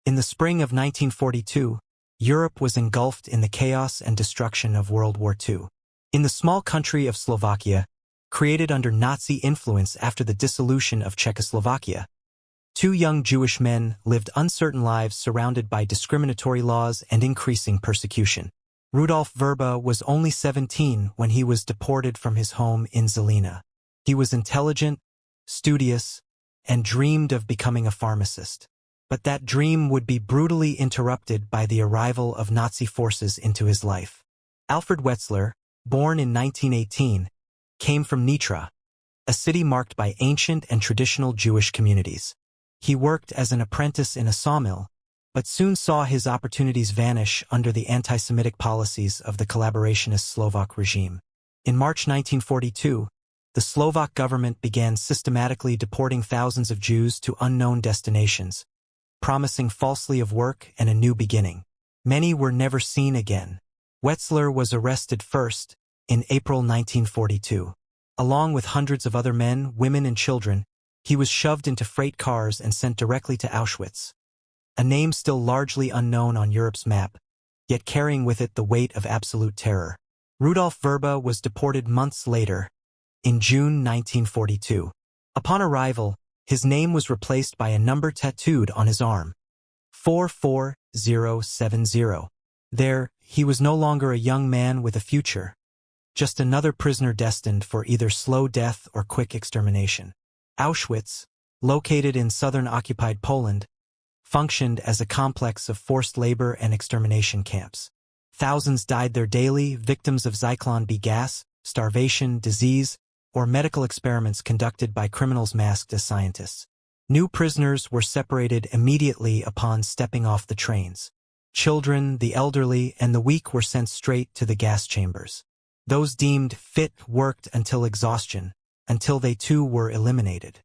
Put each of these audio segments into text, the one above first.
In the spring of 1942, Europe was engulfed in the chaos and destruction of World War II. In the small country of Slovakia, created under Nazi influence after the dissolution of Czechoslovakia, two young Jewish men lived uncertain lives surrounded by discriminatory laws and increasing persecution. Rudolf Vrba was only 17 when he was deported from his home in Zelina. He was intelligent, studious, and dreamed of becoming a pharmacist. But that dream would be brutally interrupted by the arrival of Nazi forces into his life. Alfred Wetzler, born in 1918, came from Nitra, a city marked by ancient and traditional Jewish communities. He worked as an apprentice in a sawmill, but soon saw his opportunities vanish under the anti-Semitic policies of the collaborationist Slovak regime. In March 1942, the Slovak government began systematically deporting thousands of Jews to unknown destinations, promising falsely of work and a new beginning. Many were never seen again. Wetzler was arrested first, in April 1942. Along with hundreds of other men, women, and children, he was shoved into freight cars and sent directly to Auschwitz, a name still largely unknown on Europe's map, yet carrying with it the weight of absolute terror. Rudolf Vrba was deported months later, in June 1942. Upon arrival, his name was replaced by a number tattooed on his arm, 44070. There, he was no longer a young man with a future, just another prisoner destined for either slow death or quick extermination. Auschwitz, located in southern occupied Poland, functioned as a complex of forced labor and extermination camps. Thousands died there daily, victims of Zyklon B gas, starvation, disease, or medical experiments conducted by criminals masked as scientists. New prisoners were separated immediately upon stepping off the trains. Children, the elderly, and the weak were sent straight to the gas chambers. Those deemed fit worked until exhaustion, until they too were eliminated.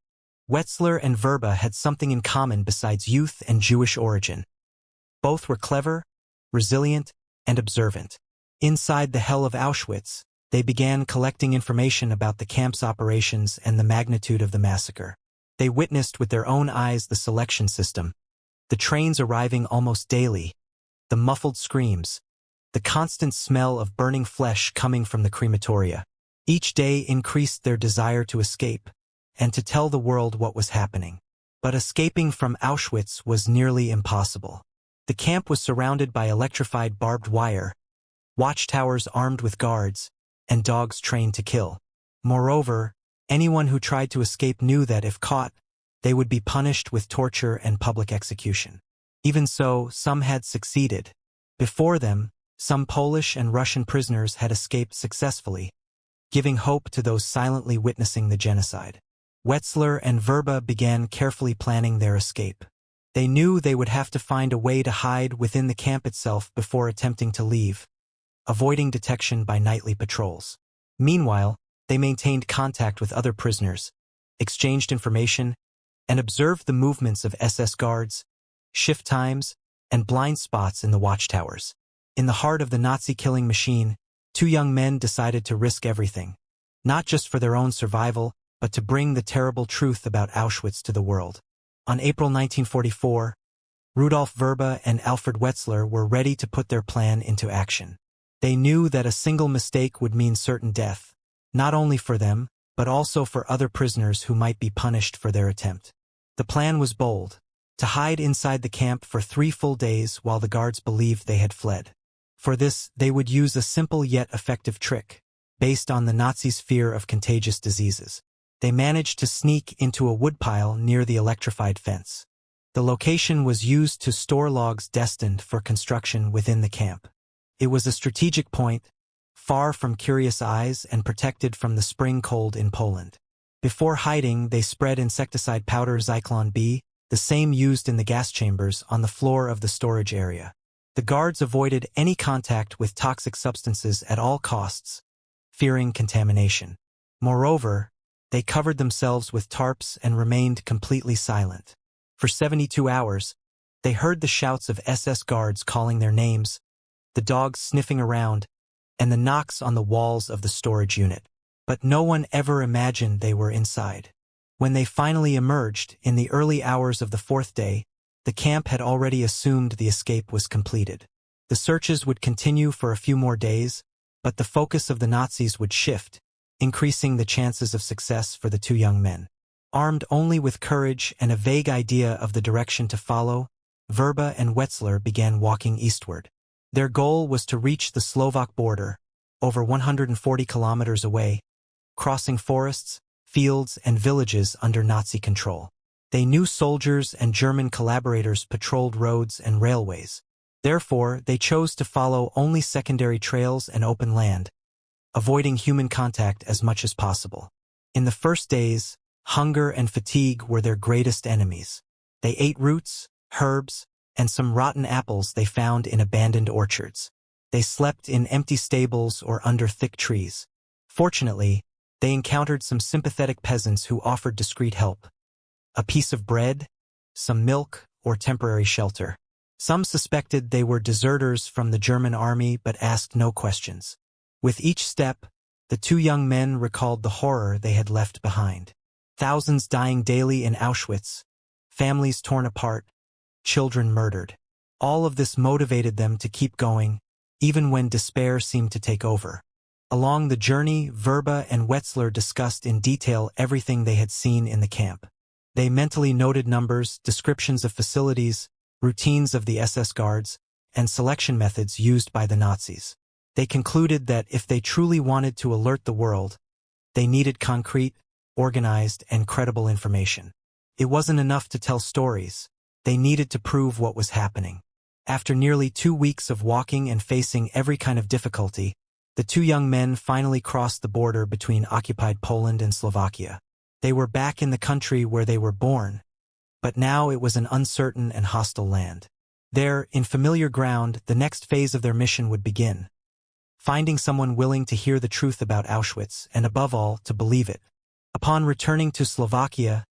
Wetzler and Vrba had something in common besides youth and Jewish origin. Both were clever, resilient, and observant. Inside the hell of Auschwitz, they began collecting information about the camp's operations and the magnitude of the massacre. They witnessed with their own eyes the selection system, the trains arriving almost daily, the muffled screams, the constant smell of burning flesh coming from the crematoria. Each day increased their desire to escape, and to tell the world what was happening. But escaping from Auschwitz was nearly impossible. The camp was surrounded by electrified barbed wire, watchtowers armed with guards, and dogs trained to kill. Moreover, anyone who tried to escape knew that if caught, they would be punished with torture and public execution. Even so, some had succeeded. Before them, some Polish and Russian prisoners had escaped successfully, giving hope to those silently witnessing the genocide. Wetzler and Vrba began carefully planning their escape. They knew they would have to find a way to hide within the camp itself before attempting to leave, avoiding detection by nightly patrols. Meanwhile, they maintained contact with other prisoners, exchanged information, and observed the movements of SS guards, shift times, and blind spots in the watchtowers. In the heart of the Nazi killing machine, two young men decided to risk everything, not just for their own survival, but to bring the terrible truth about Auschwitz to the world. On April 1944, Rudolf Vrba and Alfred Wetzler were ready to put their plan into action. They knew that a single mistake would mean certain death, not only for them, but also for other prisoners who might be punished for their attempt. The plan was bold: to hide inside the camp for 3 full days while the guards believed they had fled. For this, they would use a simple yet effective trick, based on the Nazis' fear of contagious diseases. They managed to sneak into a woodpile near the electrified fence. The location was used to store logs destined for construction within the camp. It was a strategic point, far from curious eyes and protected from the spring cold in Poland. Before hiding, they spread insecticide powder Zyklon B, the same used in the gas chambers, on the floor of the storage area. The guards avoided any contact with toxic substances at all costs, fearing contamination. Moreover, they covered themselves with tarps and remained completely silent. For 72 hours, they heard the shouts of SS guards calling their names, the dogs sniffing around, and the knocks on the walls of the storage unit. But no one ever imagined they were inside. When they finally emerged, in the early hours of the 4th day, The camp had already assumed the escape was completed. The searches would continue for a few more days, but the focus of the Nazis would shift, increasing the chances of success for the two young men. Armed only with courage and a vague idea of the direction to follow, Vrba and Wetzler began walking eastward. Their goal was to reach the Slovak border, over 140 kilometers away, crossing forests, fields, and villages under Nazi control. They knew soldiers and German collaborators patrolled roads and railways. Therefore, they chose to follow only secondary trails and open land, avoiding human contact as much as possible. In the first days, hunger and fatigue were their greatest enemies. They ate roots, herbs, and some rotten apples they found in abandoned orchards. They slept in empty stables or under thick trees. Fortunately, they encountered some sympathetic peasants who offered discreet help. A piece of bread, some milk, or temporary shelter. Some suspected they were deserters from the German army but asked no questions. With each step, the two young men recalled the horror they had left behind. Thousands dying daily in Auschwitz, families torn apart, children murdered. All of this motivated them to keep going, even when despair seemed to take over. Along the journey, Vrba and Wetzler discussed in detail everything they had seen in the camp. They mentally noted numbers, descriptions of facilities, routines of the SS guards, and selection methods used by the Nazis. They concluded that if they truly wanted to alert the world, they needed concrete, organized, and credible information. It wasn't enough to tell stories. They needed to prove what was happening. After nearly 2 weeks of walking and facing every kind of difficulty, the two young men finally crossed the border between occupied Poland and Slovakia. They were back in the country where they were born, but now it was an uncertain and hostile land. There, in familiar ground, the next phase of their mission would begin. Finding someone willing to hear the truth about Auschwitz, and above all, to believe it. Upon returning to Slovakia,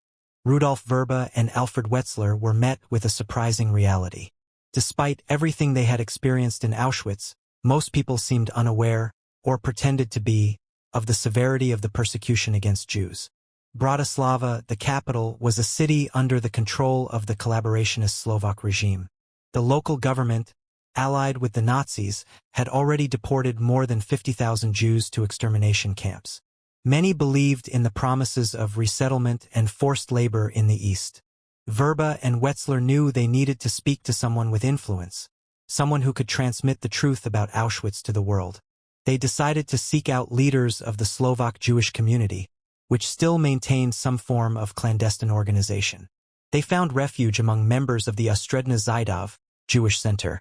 Rudolf Vrba and Alfred Wetzler were met with a surprising reality. Despite everything they had experienced in Auschwitz, most people seemed unaware, or pretended to be, of the severity of the persecution against Jews. Bratislava, the capital, was a city under the control of the collaborationist Slovak regime. The local government, allied with the Nazis, had already deported more than 50,000 Jews to extermination camps. Many believed in the promises of resettlement and forced labor in the East. Vrba and Wetzler knew they needed to speak to someone with influence, someone who could transmit the truth about Auschwitz to the world. They decided to seek out leaders of the Slovak Jewish community, which still maintained some form of clandestine organization. They found refuge among members of the Ostredna Zidov, Jewish Center,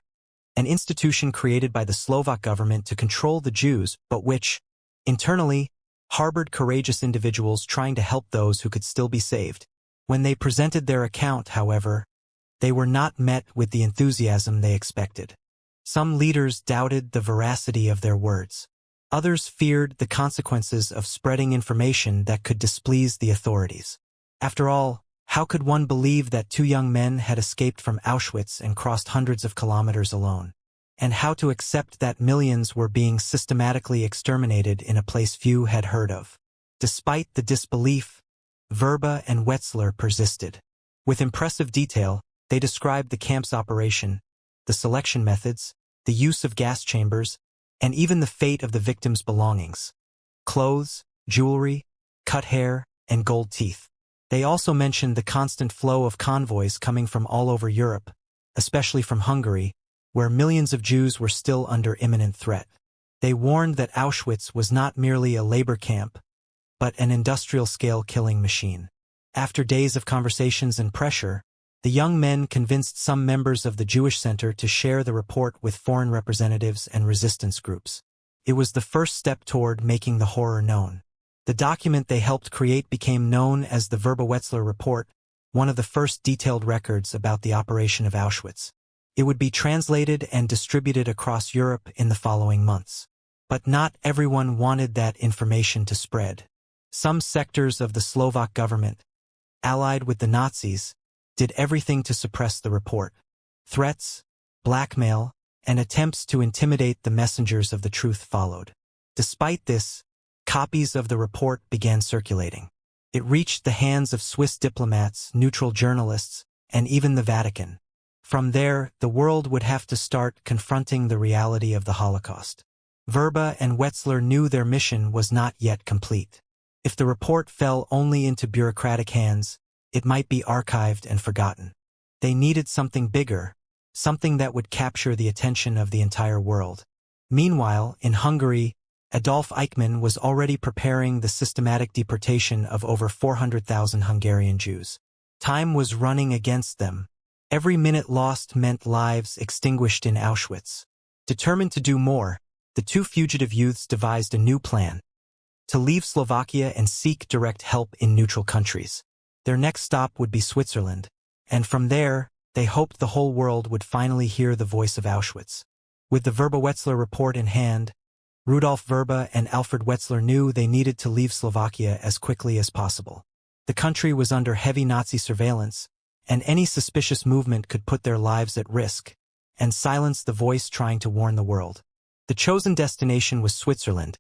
an institution created by the Slovak government to control the Jews, but which, internally, harbored courageous individuals trying to help those who could still be saved. When they presented their account, however, they were not met with the enthusiasm they expected. Some leaders doubted the veracity of their words. Others feared the consequences of spreading information that could displease the authorities. After all, how could one believe that two young men had escaped from Auschwitz and crossed hundreds of kilometers alone? And how to accept that millions were being systematically exterminated in a place few had heard of? Despite the disbelief, Vrba and Wetzler persisted. With impressive detail, they described the camp's operation, the selection methods, the use of gas chambers, and even the fate of the victims' belongings: clothes, jewelry, cut hair, and gold teeth. They also mentioned the constant flow of convoys coming from all over Europe, especially from Hungary, where millions of Jews were still under imminent threat. They warned that Auschwitz was not merely a labor camp, but an industrial-scale killing machine. After days of conversations and pressure, the young men convinced some members of the Jewish Center to share the report with foreign representatives and resistance groups. It was the first step toward making the horror known. The document they helped create became known as the Vrba-Wetzler Report, one of the first detailed records about the operation of Auschwitz. It would be translated and distributed across Europe in the following months. But not everyone wanted that information to spread. Some sectors of the Slovak government, allied with the Nazis, did everything to suppress the report. Threats, blackmail, and attempts to intimidate the messengers of the truth followed. Despite this, copies of the report began circulating. It reached the hands of Swiss diplomats, neutral journalists, and even the Vatican. From there, the world would have to start confronting the reality of the Holocaust. Vrba and Wetzler knew their mission was not yet complete. If the report fell only into bureaucratic hands, it might be archived and forgotten. They needed something bigger, something that would capture the attention of the entire world. Meanwhile, in Hungary, Adolf Eichmann was already preparing the systematic deportation of over 400,000 Hungarian Jews. Time was running against them. Every minute lost meant lives extinguished in Auschwitz. Determined to do more, the two fugitive youths devised a new plan: to leave Slovakia and seek direct help in neutral countries. Their next stop would be Switzerland, and from there, they hoped the whole world would finally hear the voice of Auschwitz. With the Vrba-Wetzler report in hand, Rudolf Vrba and Alfred Wetzler knew they needed to leave Slovakia as quickly as possible. The country was under heavy Nazi surveillance, and any suspicious movement could put their lives at risk and silence the voice trying to warn the world. The chosen destination was Switzerland,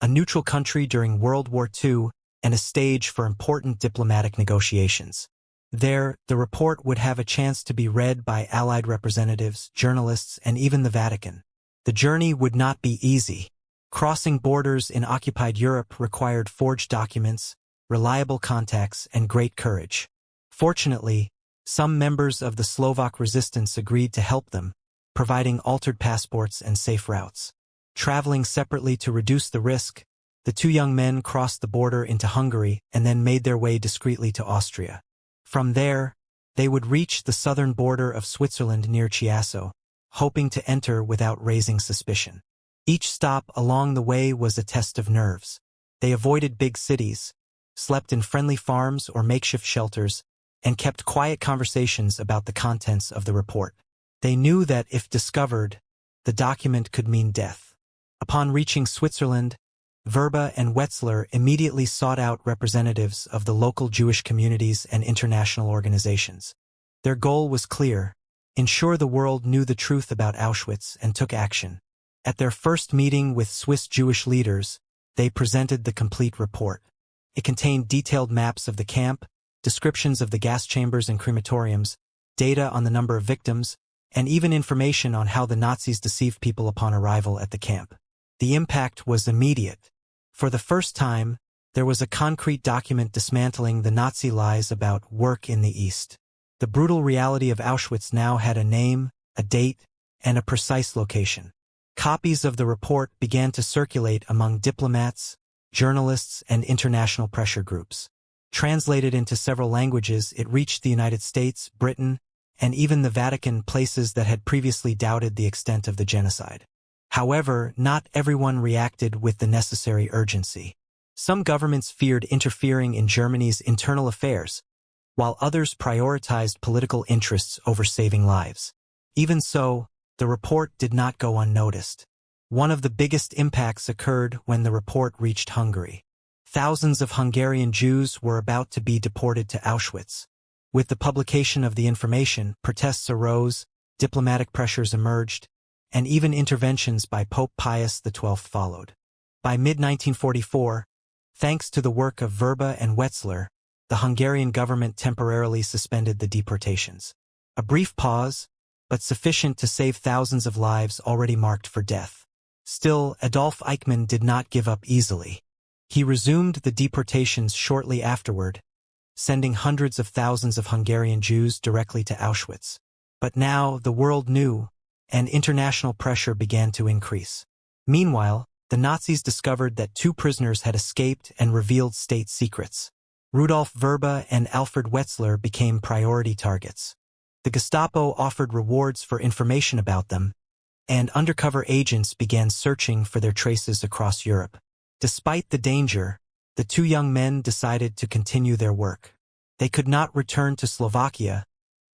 a neutral country during World War II and a stage for important diplomatic negotiations. There, the report would have a chance to be read by Allied representatives, journalists, and even the Vatican. The journey would not be easy. Crossing borders in occupied Europe required forged documents, reliable contacts, and great courage. Fortunately, some members of the Slovak resistance agreed to help them, providing altered passports and safe routes. Traveling separately to reduce the risk, the two young men crossed the border into Hungary and then made their way discreetly to Austria. From there, they would reach the southern border of Switzerland near Chiasso, hoping to enter without raising suspicion. Each stop along the way was a test of nerves. They avoided big cities, slept in friendly farms or makeshift shelters, and kept quiet conversations about the contents of the report. They knew that if discovered, the document could mean death. Upon reaching Switzerland, Vrba and Wetzler immediately sought out representatives of the local Jewish communities and international organizations. Their goal was clear: ensure the world knew the truth about Auschwitz and took action. At their first meeting with Swiss Jewish leaders, they presented the complete report. It contained detailed maps of the camp, descriptions of the gas chambers and crematoriums, data on the number of victims, and even information on how the Nazis deceived people upon arrival at the camp. The impact was immediate. For the first time, there was a concrete document dismantling the Nazi lies about work in the East. The brutal reality of Auschwitz now had a name, a date, and a precise location. Copies of the report began to circulate among diplomats, journalists, and international pressure groups. Translated into several languages, it reached the United States, Britain, and even the Vatican, places that had previously doubted the extent of the genocide. However, not everyone reacted with the necessary urgency. Some governments feared interfering in Germany's internal affairs, while others prioritized political interests over saving lives. Even so, the report did not go unnoticed. One of the biggest impacts occurred when the report reached Hungary. Thousands of Hungarian Jews were about to be deported to Auschwitz. With the publication of the information, protests arose, diplomatic pressures emerged, and even interventions by Pope Pius XII followed. By mid-1944, thanks to the work of Vrba and Wetzler, the Hungarian government temporarily suspended the deportations. A brief pause, but sufficient to save thousands of lives already marked for death. Still, Adolf Eichmann did not give up easily. He resumed the deportations shortly afterward, sending hundreds of thousands of Hungarian Jews directly to Auschwitz. But now the world knew, and international pressure began to increase. Meanwhile, the Nazis discovered that two prisoners had escaped and revealed state secrets. Rudolf Vrba and Alfred Wetzler became priority targets. The Gestapo offered rewards for information about them, and undercover agents began searching for their traces across Europe. Despite the danger, the two young men decided to continue their work. They could not return to Slovakia,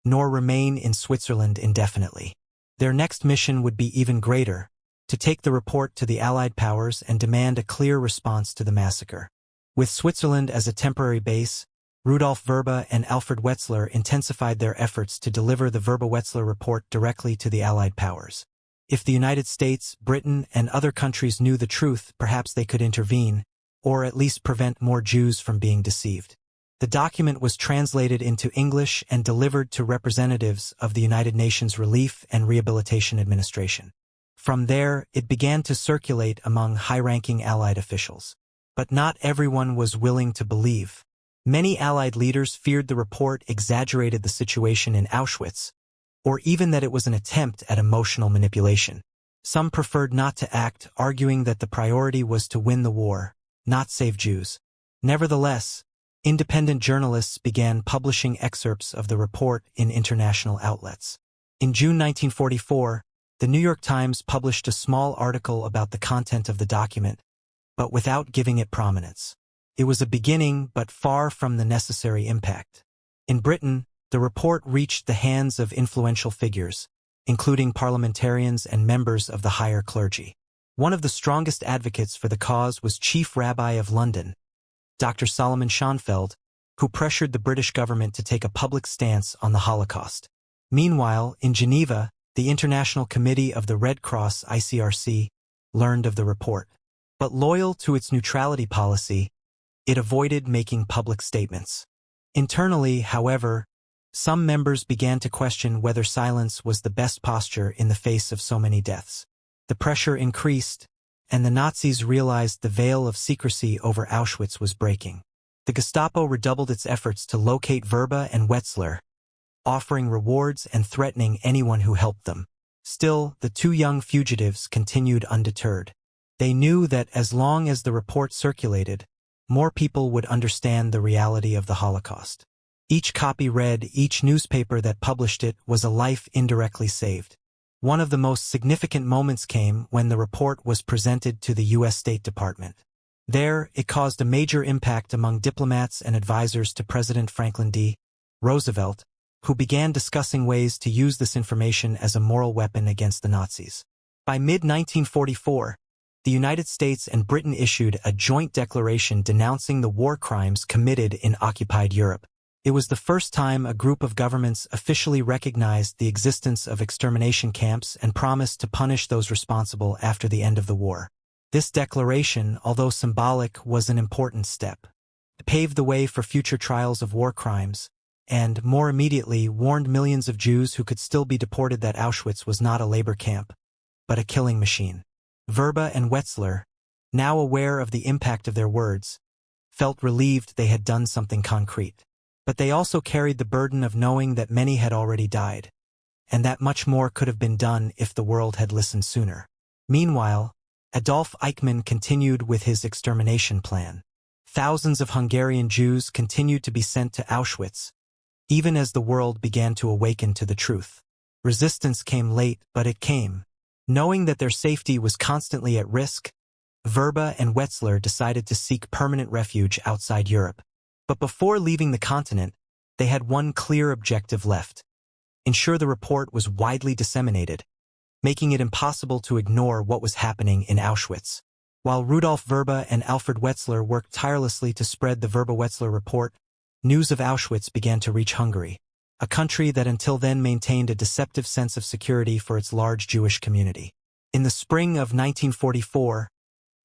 nor remain in Switzerland indefinitely. Their next mission would be even greater: to take the report to the Allied powers and demand a clear response to the massacre. With Switzerland as a temporary base, Rudolf Vrba and Alfred Wetzler intensified their efforts to deliver the Vrba-Wetzler report directly to the Allied powers. If the United States, Britain, and other countries knew the truth, perhaps they could intervene, or at least prevent more Jews from being deceived. The document was translated into English and delivered to representatives of the United Nations Relief and Rehabilitation Administration. From there, it began to circulate among high-ranking Allied officials. But not everyone was willing to believe. Many Allied leaders feared the report exaggerated the situation in Auschwitz, or even that it was an attempt at emotional manipulation. Some preferred not to act, arguing that the priority was to win the war, not save Jews. Nevertheless, independent journalists began publishing excerpts of the report in international outlets. In June 1944, the New York Times published a small article about the content of the document, but without giving it prominence. It was a beginning, but far from the necessary impact. In Britain, the report reached the hands of influential figures, including parliamentarians and members of the higher clergy. One of the strongest advocates for the cause was Chief Rabbi of London, Dr. Solomon Schonfeld, who pressured the British government to take a public stance on the Holocaust. Meanwhile, in Geneva, the International Committee of the Red Cross (ICRC) learned of the report. But loyal to its neutrality policy, it avoided making public statements. Internally, however, some members began to question whether silence was the best posture in the face of so many deaths. The pressure increased, and the Nazis realized the veil of secrecy over Auschwitz was breaking. The Gestapo redoubled its efforts to locate Vrba and Wetzler, offering rewards and threatening anyone who helped them. Still, the two young fugitives continued undeterred. They knew that as long as the report circulated, more people would understand the reality of the Holocaust. Each copy read, each newspaper that published it was a life indirectly saved. One of the most significant moments came when the report was presented to the U.S. State Department. There, it caused a major impact among diplomats and advisors to President Franklin D. Roosevelt, who began discussing ways to use this information as a moral weapon against the Nazis. By mid-1944, the United States and Britain issued a joint declaration denouncing the war crimes committed in occupied Europe. It was the first time a group of governments officially recognized the existence of extermination camps and promised to punish those responsible after the end of the war. This declaration, although symbolic, was an important step. It paved the way for future trials of war crimes, and, more immediately, warned millions of Jews who could still be deported that Auschwitz was not a labor camp, but a killing machine. Vrba and Wetzler, now aware of the impact of their words, felt relieved they had done something concrete. But they also carried the burden of knowing that many had already died, and that much more could have been done if the world had listened sooner. Meanwhile, Adolf Eichmann continued with his extermination plan. Thousands of Hungarian Jews continued to be sent to Auschwitz, even as the world began to awaken to the truth. Resistance came late, but it came. Knowing that their safety was constantly at risk, Vrba and Wetzler decided to seek permanent refuge outside Europe. But before leaving the continent, they had one clear objective left: ensure the report was widely disseminated, making it impossible to ignore what was happening in Auschwitz. While Rudolf Vrba and Alfred Wetzler worked tirelessly to spread the Vrba-Wetzler report, news of Auschwitz began to reach Hungary, a country that until then maintained a deceptive sense of security for its large Jewish community. In the spring of 1944,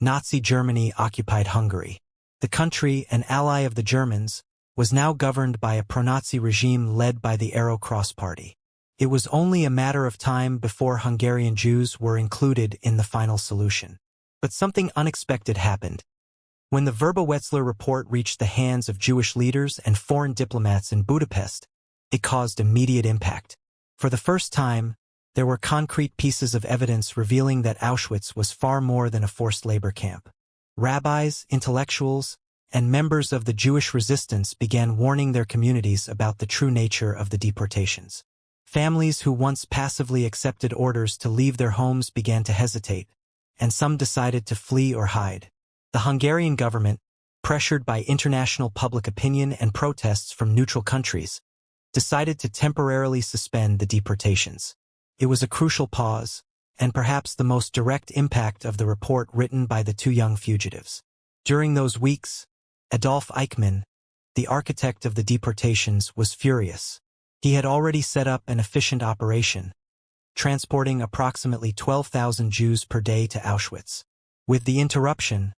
Nazi Germany occupied Hungary. The country, an ally of the Germans, was now governed by a pro-Nazi regime led by the Arrow Cross Party. It was only a matter of time before Hungarian Jews were included in the final solution. But something unexpected happened. When the Vrba-Wetzler report reached the hands of Jewish leaders and foreign diplomats in Budapest, it caused immediate impact. For the first time, there were concrete pieces of evidence revealing that Auschwitz was far more than a forced labor camp. Rabbis, intellectuals, and members of the Jewish resistance began warning their communities about the true nature of the deportations. Families who once passively accepted orders to leave their homes began to hesitate, and some decided to flee or hide. The Hungarian government, pressured by international public opinion and protests from neutral countries, decided to temporarily suspend the deportations. It was a crucial pause, and perhaps the most direct impact of the report written by the two young fugitives. During those weeks, Adolf Eichmann, the architect of the deportations, was furious. He had already set up an efficient operation, transporting approximately 12,000 Jews per day to Auschwitz. With the interruption,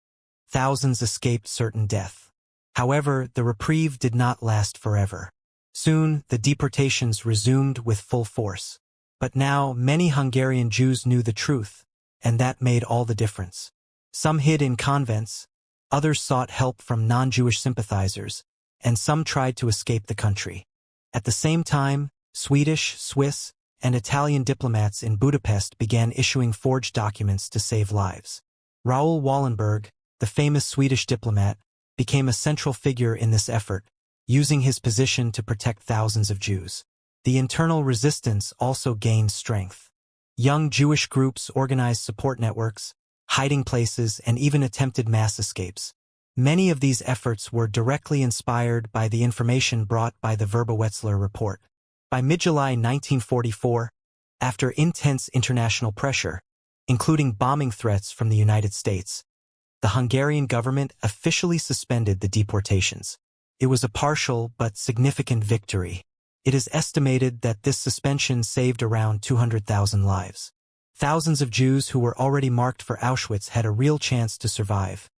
thousands escaped certain death. However, the reprieve did not last forever. Soon, the deportations resumed with full force. But now, many Hungarian Jews knew the truth, and that made all the difference. Some hid in convents, others sought help from non-Jewish sympathizers, and some tried to escape the country. At the same time, Swedish, Swiss, and Italian diplomats in Budapest began issuing forged documents to save lives. Raoul Wallenberg, the famous Swedish diplomat, became a central figure in this effort, using his position to protect thousands of Jews. The internal resistance also gained strength. Young Jewish groups organized support networks, hiding places, and even attempted mass escapes. Many of these efforts were directly inspired by the information brought by the Vrba-Wetzler report. By mid-July 1944, after intense international pressure, including bombing threats from the United States, the Hungarian government officially suspended the deportations. It was a partial but significant victory. It is estimated that this suspension saved around 200,000 lives. Thousands of Jews who were already marked for Auschwitz had a real chance to survive,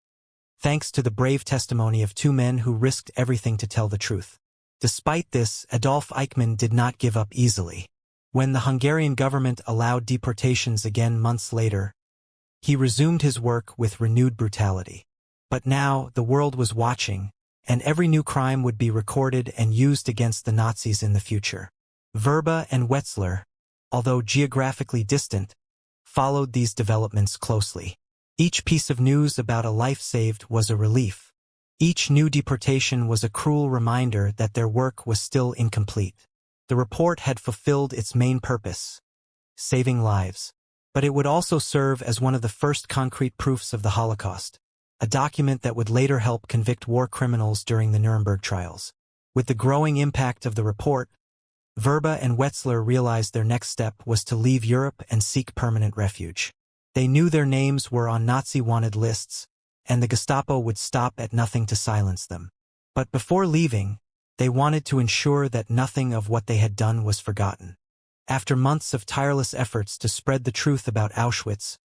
thanks to the brave testimony of two men who risked everything to tell the truth. Despite this, Adolf Eichmann did not give up easily. When the Hungarian government allowed deportations again months later, he resumed his work with renewed brutality. But now, the world was watching, and every new crime would be recorded and used against the Nazis in the future. Vrba and Wetzler, although geographically distant, followed these developments closely. Each piece of news about a life saved was a relief. Each new deportation was a cruel reminder that their work was still incomplete. The report had fulfilled its main purpose, saving lives. But it would also serve as one of the first concrete proofs of the Holocaust, a document that would later help convict war criminals during the Nuremberg trials. With the growing impact of the report, Vrba and Wetzler realized their next step was to leave Europe and seek permanent refuge. They knew their names were on Nazi wanted lists, and the Gestapo would stop at nothing to silence them. But before leaving, they wanted to ensure that nothing of what they had done was forgotten. After months of tireless efforts to spread the truth about Auschwitz,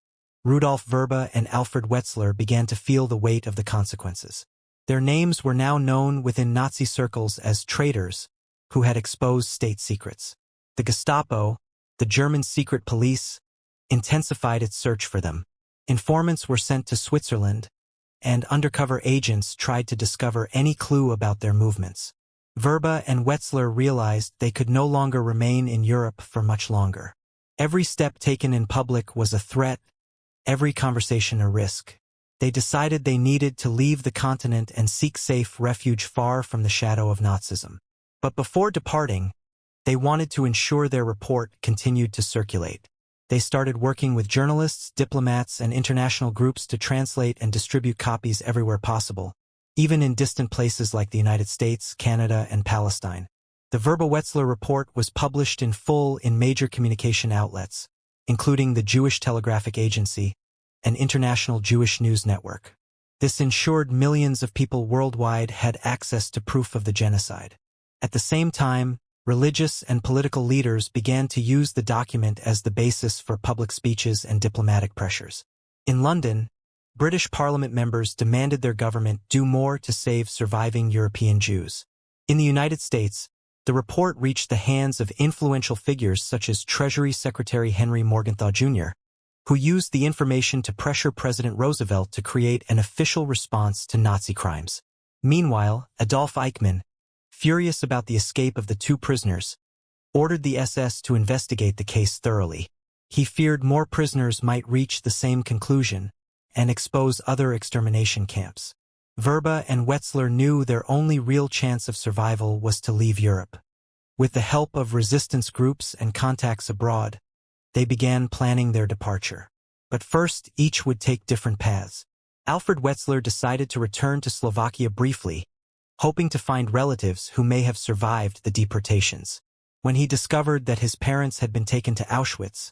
Rudolf Vrba and Alfred Wetzler began to feel the weight of the consequences. Their names were now known within Nazi circles as traitors who had exposed state secrets. The Gestapo, the German secret police, intensified its search for them. Informants were sent to Switzerland, and undercover agents tried to discover any clue about their movements. Vrba and Wetzler realized they could no longer remain in Europe for much longer. Every step taken in public was a threat, every conversation a risk. They decided they needed to leave the continent and seek safe refuge far from the shadow of Nazism. But before departing, they wanted to ensure their report continued to circulate. They started working with journalists, diplomats, and international groups to translate and distribute copies everywhere possible, even in distant places like the United States, Canada, and Palestine. The Vrba-Wetzler report was published in full in major communication outlets, including the Jewish Telegraphic Agency, an international Jewish news network. This ensured millions of people worldwide had access to proof of the genocide. At the same time, religious and political leaders began to use the document as the basis for public speeches and diplomatic pressures. In London, British Parliament members demanded their government do more to save surviving European Jews. In the United States, the report reached the hands of influential figures such as Treasury Secretary Henry Morgenthau Jr., who used the information to pressure President Roosevelt to create an official response to Nazi crimes. Meanwhile, Adolf Eichmann, furious about the escape of the two prisoners, ordered the SS to investigate the case thoroughly. He feared more prisoners might reach the same conclusion and expose other extermination camps. Vrba and Wetzler knew their only real chance of survival was to leave Europe. With the help of resistance groups and contacts abroad, they began planning their departure. But first, each would take different paths. Alfred Wetzler decided to return to Slovakia briefly, hoping to find relatives who may have survived the deportations. When he discovered that his parents had been taken to Auschwitz,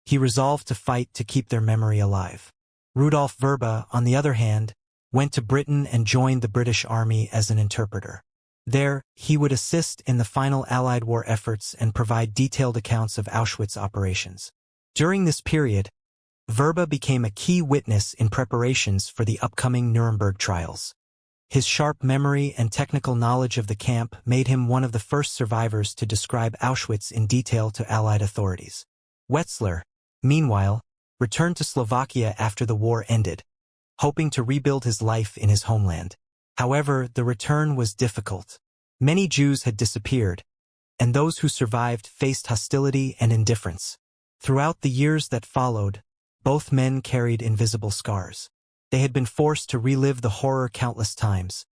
he resolved to fight to keep their memory alive. Rudolf Vrba, on the other hand, went to Britain and joined the British Army as an interpreter. There, he would assist in the final Allied war efforts and provide detailed accounts of Auschwitz operations. During this period, Vrba became a key witness in preparations for the upcoming Nuremberg trials. His sharp memory and technical knowledge of the camp made him one of the first survivors to describe Auschwitz in detail to Allied authorities. Wetzler, meanwhile, returned to Slovakia after the war ended, hoping to rebuild his life in his homeland. However, the return was difficult. Many Jews had disappeared, and those who survived faced hostility and indifference. Throughout the years that followed, both men carried invisible scars. They had been forced to relive the horror countless times,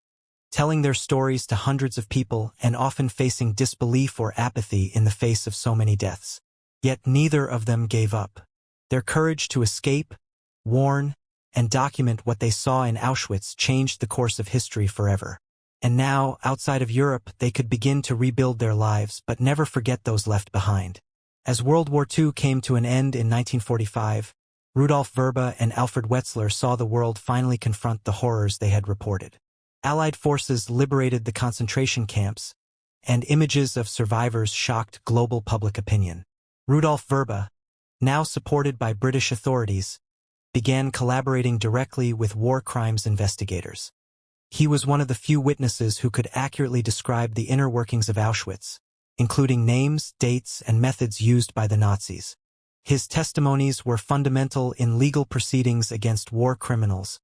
telling their stories to hundreds of people and often facing disbelief or apathy in the face of so many deaths. Yet neither of them gave up. Their courage to escape, warn, and document what they saw in Auschwitz changed the course of history forever. And now, outside of Europe, they could begin to rebuild their lives but never forget those left behind. As World War II came to an end in 1945, Rudolf Vrba and Alfred Wetzler saw the world finally confront the horrors they had reported. Allied forces liberated the concentration camps, and images of survivors shocked global public opinion. Rudolf Vrba, now supported by British authorities, began collaborating directly with war crimes investigators. He was one of the few witnesses who could accurately describe the inner workings of Auschwitz, including names, dates, and methods used by the Nazis. His testimonies were fundamental in legal proceedings against war criminals,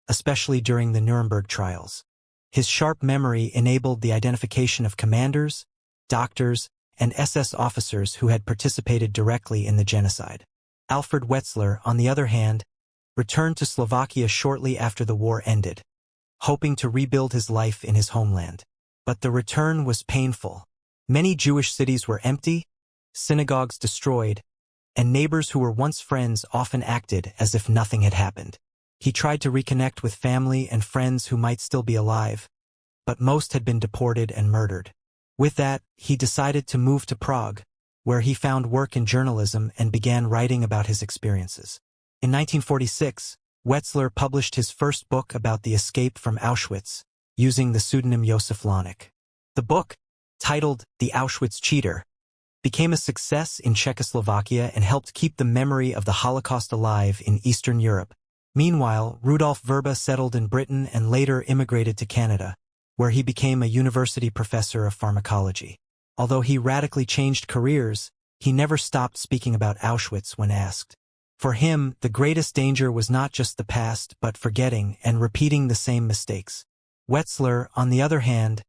especially during the Nuremberg trials. His sharp memory enabled the identification of commanders, doctors, and SS officers who had participated directly in the genocide. Alfred Wetzler, on the other hand, returned to Slovakia shortly after the war ended, hoping to rebuild his life in his homeland. But the return was painful. Many Jewish cities were empty, synagogues destroyed, and neighbors who were once friends often acted as if nothing had happened. He tried to reconnect with family and friends who might still be alive, but most had been deported and murdered. With that, he decided to move to Prague, where he found work in journalism and began writing about his experiences. In 1946, Wetzler published his first book about the escape from Auschwitz, using the pseudonym Josef Lanek. The book, titled The Auschwitz Cheater, became a success in Czechoslovakia and helped keep the memory of the Holocaust alive in Eastern Europe. Meanwhile, Rudolf Vrba settled in Britain and later immigrated to Canada, where he became a university professor of pharmacology. Although he radically changed careers, he never stopped speaking about Auschwitz when asked. For him, the greatest danger was not just the past, but forgetting and repeating the same mistakes. Wetzler, on the other hand,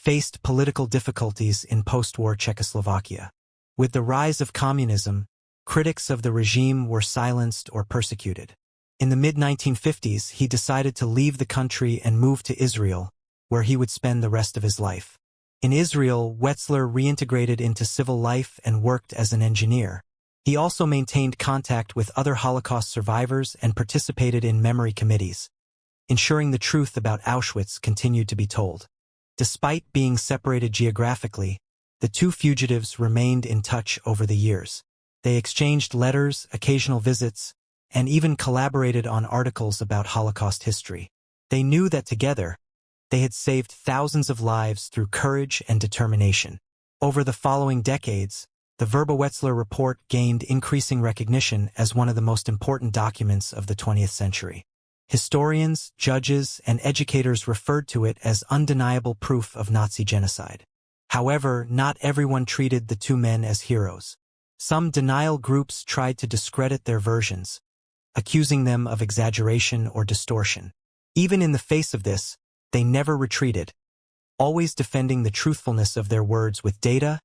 faced political difficulties in post-war Czechoslovakia. With the rise of communism, critics of the regime were silenced or persecuted. In the mid-1950s, he decided to leave the country and move to Israel, where he would spend the rest of his life. In Israel, Wetzler reintegrated into civil life and worked as an engineer. He also maintained contact with other Holocaust survivors and participated in memory committees, ensuring the truth about Auschwitz continued to be told. Despite being separated geographically, the two fugitives remained in touch over the years. They exchanged letters, occasional visits, and even collaborated on articles about Holocaust history. They knew that together, they had saved thousands of lives through courage and determination. Over the following decades, the Vrba-Wetzler report gained increasing recognition as one of the most important documents of the 20th century. Historians, judges, and educators referred to it as undeniable proof of Nazi genocide. However, not everyone treated the two men as heroes. Some denial groups tried to discredit their versions, accusing them of exaggeration or distortion. Even in the face of this, they never retreated, always defending the truthfulness of their words with data,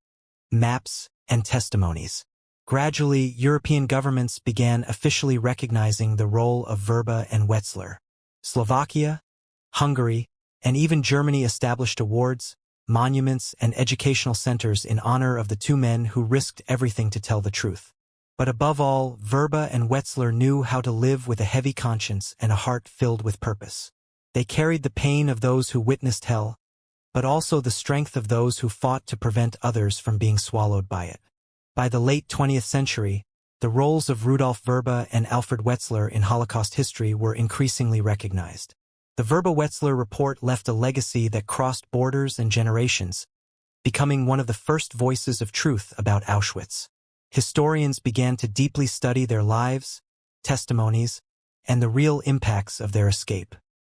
maps, and testimonies. Gradually, European governments began officially recognizing the role of Vrba and Wetzler. Slovakia, Hungary, and even Germany established awards, monuments, and educational centers in honor of the two men who risked everything to tell the truth. But above all, Vrba and Wetzler knew how to live with a heavy conscience and a heart filled with purpose. They carried the pain of those who witnessed hell, but also the strength of those who fought to prevent others from being swallowed by it. By the late 20th century, the roles of Rudolf Vrba and Alfred Wetzler in Holocaust history were increasingly recognized. The Vrba-Wetzler report left a legacy that crossed borders and generations, becoming one of the first voices of truth about Auschwitz. Historians began to deeply study their lives, testimonies, and the real impacts of their escape.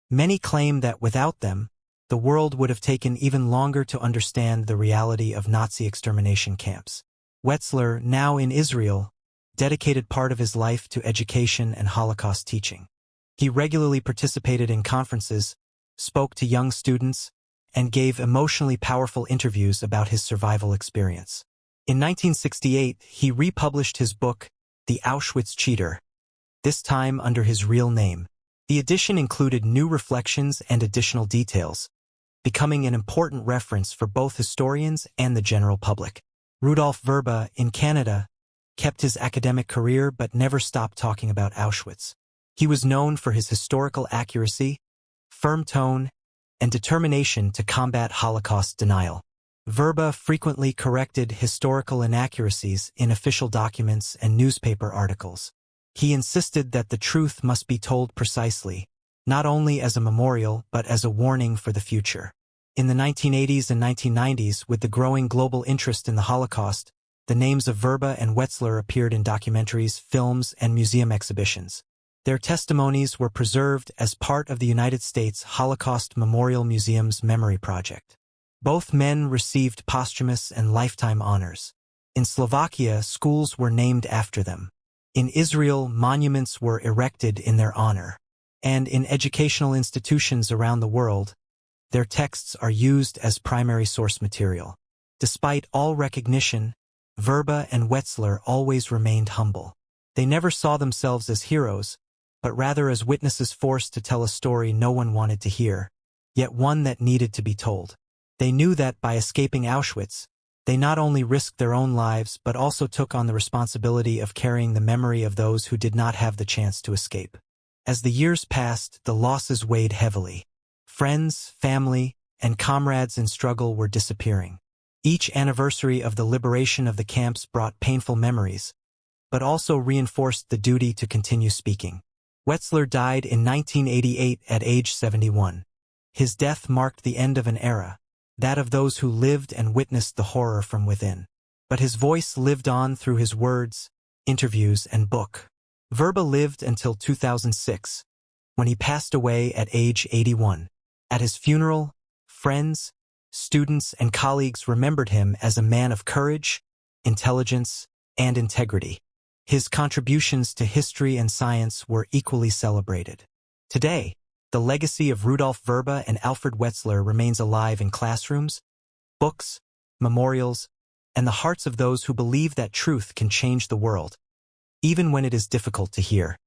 Many claim that without them, the world would have taken even longer to understand the reality of Nazi extermination camps. Wetzler, now in Israel, dedicated part of his life to education and Holocaust teaching. He regularly participated in conferences, spoke to young students, and gave emotionally powerful interviews about his survival experience. In 1968, he republished his book, The Auschwitz Cheater, this time under his real name. The edition included new reflections and additional details, becoming an important reference for both historians and the general public. Rudolf Vrba, in Canada, kept his academic career but never stopped talking about Auschwitz. He was known for his historical accuracy, firm tone, and determination to combat Holocaust denial. Vrba frequently corrected historical inaccuracies in official documents and newspaper articles. He insisted that the truth must be told precisely, not only as a memorial but as a warning for the future. In the 1980s and 1990s, with the growing global interest in the Holocaust, the names of Vrba and Wetzler appeared in documentaries, films, and museum exhibitions. Their testimonies were preserved as part of the United States Holocaust Memorial Museum's Memory Project. Both men received posthumous and lifetime honors. In Slovakia, schools were named after them. In Israel, monuments were erected in their honor. And in educational institutions around the world, their texts are used as primary source material. Despite all recognition, Vrba and Wetzler always remained humble. They never saw themselves as heroes, but rather as witnesses forced to tell a story no one wanted to hear, yet one that needed to be told. They knew that by escaping Auschwitz, they not only risked their own lives but also took on the responsibility of carrying the memory of those who did not have the chance to escape. As the years passed, the losses weighed heavily. Friends, family, and comrades in struggle were disappearing. Each anniversary of the liberation of the camps brought painful memories, but also reinforced the duty to continue speaking. Wetzler died in 1988 at age 71. His death marked the end of an era, that of those who lived and witnessed the horror from within. But his voice lived on through his words, interviews, and book. Vrba lived until 2006, when he passed away at age 81. At his funeral, friends, students, and colleagues remembered him as a man of courage, intelligence, and integrity. His contributions to history and science were equally celebrated. Today, the legacy of Rudolf Vrba and Alfred Wetzler remains alive in classrooms, books, memorials, and the hearts of those who believe that truth can change the world, even when it is difficult to hear.